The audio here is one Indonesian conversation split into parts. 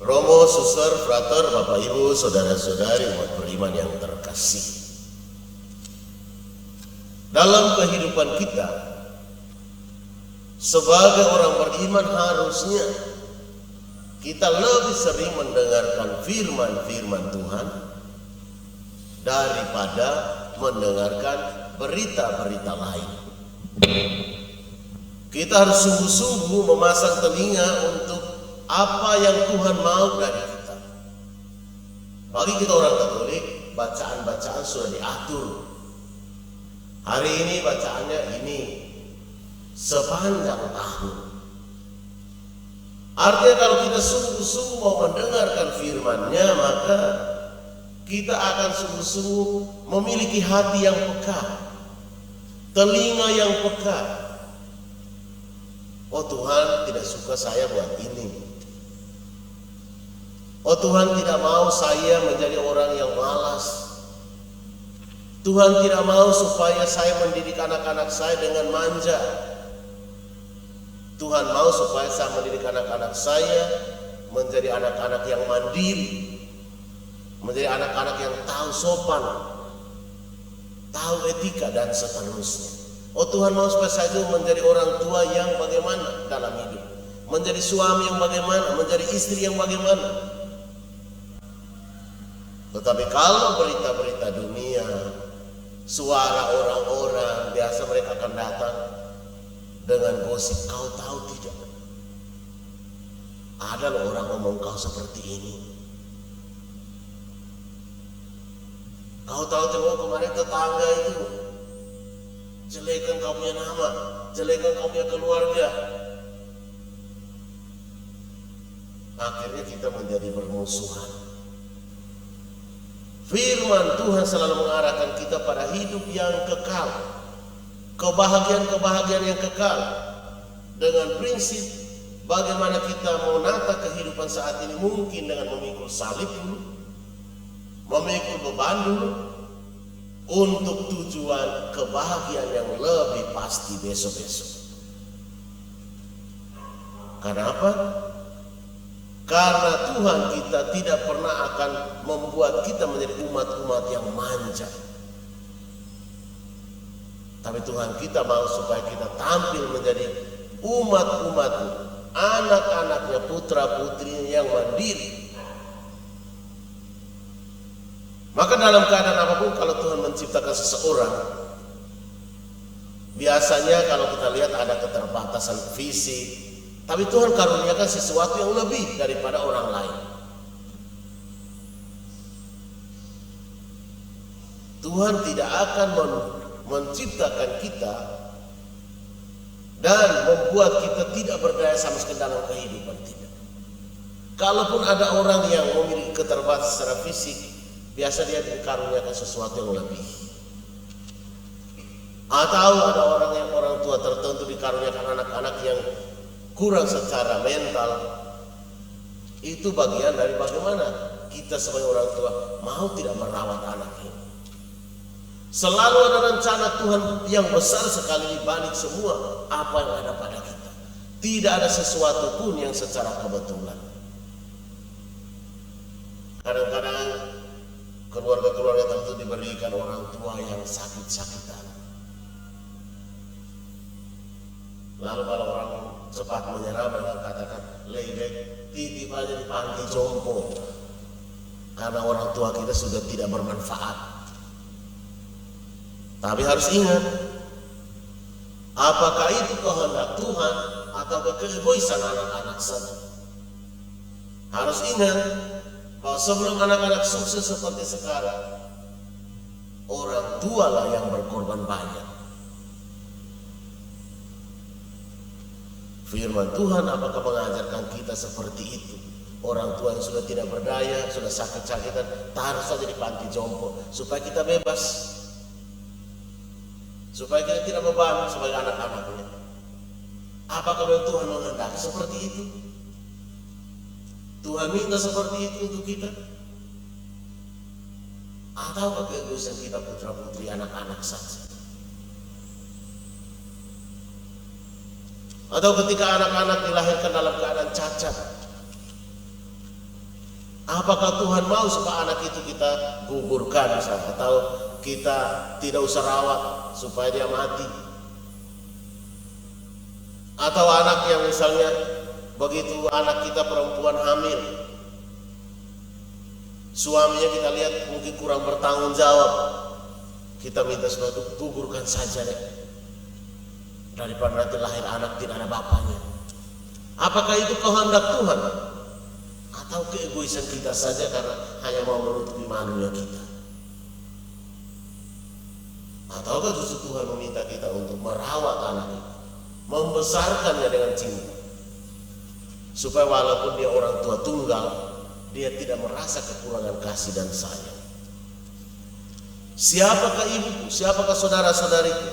Romo, suster, frater, Bapak Ibu, saudara-saudari umat beriman yang terkasih. Dalam kehidupan kita sebagai orang beriman harusnya kita lebih sering mendengarkan firman-firman Tuhan daripada mendengarkan berita-berita lain. Kita harus sungguh-sungguh memasang telinga untuk apa yang Tuhan mau dari kita. Bagi kita orang Katolik, bacaan-bacaan sudah diatur. Hari ini bacaannya ini sepanjang tahun. Artinya kalau kita sungguh-sungguh mau mendengarkan firman-Nya, maka kita akan sungguh-sungguh memiliki hati yang peka, telinga yang peka. Oh Tuhan tidak suka saya buat ini. Oh Tuhan tidak mau saya menjadi orang yang malas. Tuhan tidak mau supaya saya mendidik anak-anak saya dengan manja. Tuhan mau supaya saya mendidik anak-anak saya menjadi anak-anak yang mandiri, menjadi anak-anak yang tahu sopan, tahu etika dan seterusnya. Oh Tuhan mau supaya saya menjadi orang tua yang bagaimana dalam hidup, menjadi suami yang bagaimana, menjadi istri yang bagaimana. Tetapi kalau berita-berita dunia, suara orang-orang, biasa mereka akan datang dengan gosip. Kau tahu tidak? Ada loh orang ngomong kau seperti ini. Kau tahu tidak kemarin tetangga itu jelekan kau punya nama, jelekan kau punya keluarga. Akhirnya kita menjadi bermusuhan. Firman Tuhan selalu mengarahkan kita pada hidup yang kekal, kebahagiaan-kebahagiaan yang kekal, dengan prinsip bagaimana kita menata kehidupan saat ini mungkin dengan memikul salib dulu, memikul beban dulu, untuk tujuan kebahagiaan yang lebih pasti besok-besok. Karena apa? Karena Tuhan kita tidak pernah akan membuat kita menjadi umat-umat yang manja. Tapi Tuhan kita mau supaya kita tampil menjadi umat-umat, anak-anaknya, putra-putrinya yang mandiri. Maka dalam keadaan apapun kalau Tuhan menciptakan seseorang, biasanya kalau kita lihat ada keterbatasan fisik, tapi Tuhan karuniakan sesuatu yang lebih daripada orang lain. Tuhan tidak akan menciptakan kita dan membuat kita tidak berdaya sama sekali dalam kehidupan, tidak. Kalaupun ada orang yang memiliki keterbatasan secara fisik, biasa dia dikaruniakan sesuatu yang lebih. Atau ada orang tua tertentu dikaruniakan anak-anak yang kurang secara mental. Itu bagian dari bagaimana kita sebagai orang tua mau tidak merawat anak ini. Selalu ada rencana Tuhan yang besar sekali di balik semua apa yang ada pada kita. Tidak ada sesuatu pun yang secara kebetulan. Kadang-kadang keluarga-keluarga tertentu diberikan orang tua yang sakit-sakitan. Lalu kalau orang cepat menyerah, mereka katakan ledek, titip aja di panti jompo, karena orang tua kita sudah tidak bermanfaat. Tapi harus ingat, apakah itu kehendak Tuhan atau keegoisan anak-anak saja? Harus ingat bahwa sebelum anak-anak sukses seperti sekarang, orang tua lah yang berkorban banyak. Firman Tuhan apakah mengajarkan kita seperti itu? Orang tua yang sudah tidak berdaya, sudah sakit-sakitan, taruh saja di panti jompo supaya kita bebas, supaya kita tidak beban sebagai anak-anaknya. Apakah Tuhan menghendaki seperti itu? Tuhan minta seperti itu untuk kita? Atau keegoisan kita putra-putri anak-anak saja? Atau ketika anak-anak dilahirkan dalam keadaan cacat, Apakah Tuhan mau supaya anak itu kita gugurkan misalnya, atau kita tidak usah rawat supaya dia mati? Atau anak yang misalnya begitu anak kita perempuan hamil, suaminya kita lihat mungkin kurang bertanggung jawab, kita minta supaya gugurkan saja deh, daripada nanti lahir anak tidak ada bapaknya. Apakah itu kehendak Tuhan? Atau keegoisan kita saja karena hanya mau menutupi malunya kita? Ataukah justru Tuhan meminta kita untuk merawat anak itu, membesarkannya dengan cinta, supaya walaupun dia orang tua tunggal, dia tidak merasa kekurangan kasih dan sayang. Siapakah ibuku? Siapakah saudara-saudariku?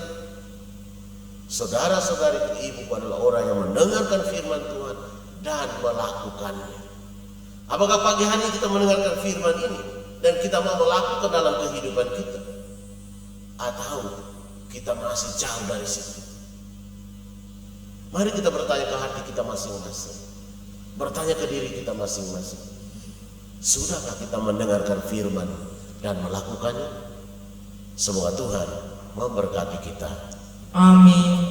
Saudara-saudariku, ibuku adalah orang yang mendengarkan firman Tuhan dan melakukannya. Apakah pagi hari kita mendengarkan firman ini dan kita mau melakukan dalam kehidupan kita? Atau kita masih jauh dari situ? Mari kita bertanya ke hati kita masing-masing, bertanya ke diri kita masing-masing. Sudahkah kita mendengarkan firman dan melakukannya? Semoga Tuhan memberkati kita. Amin.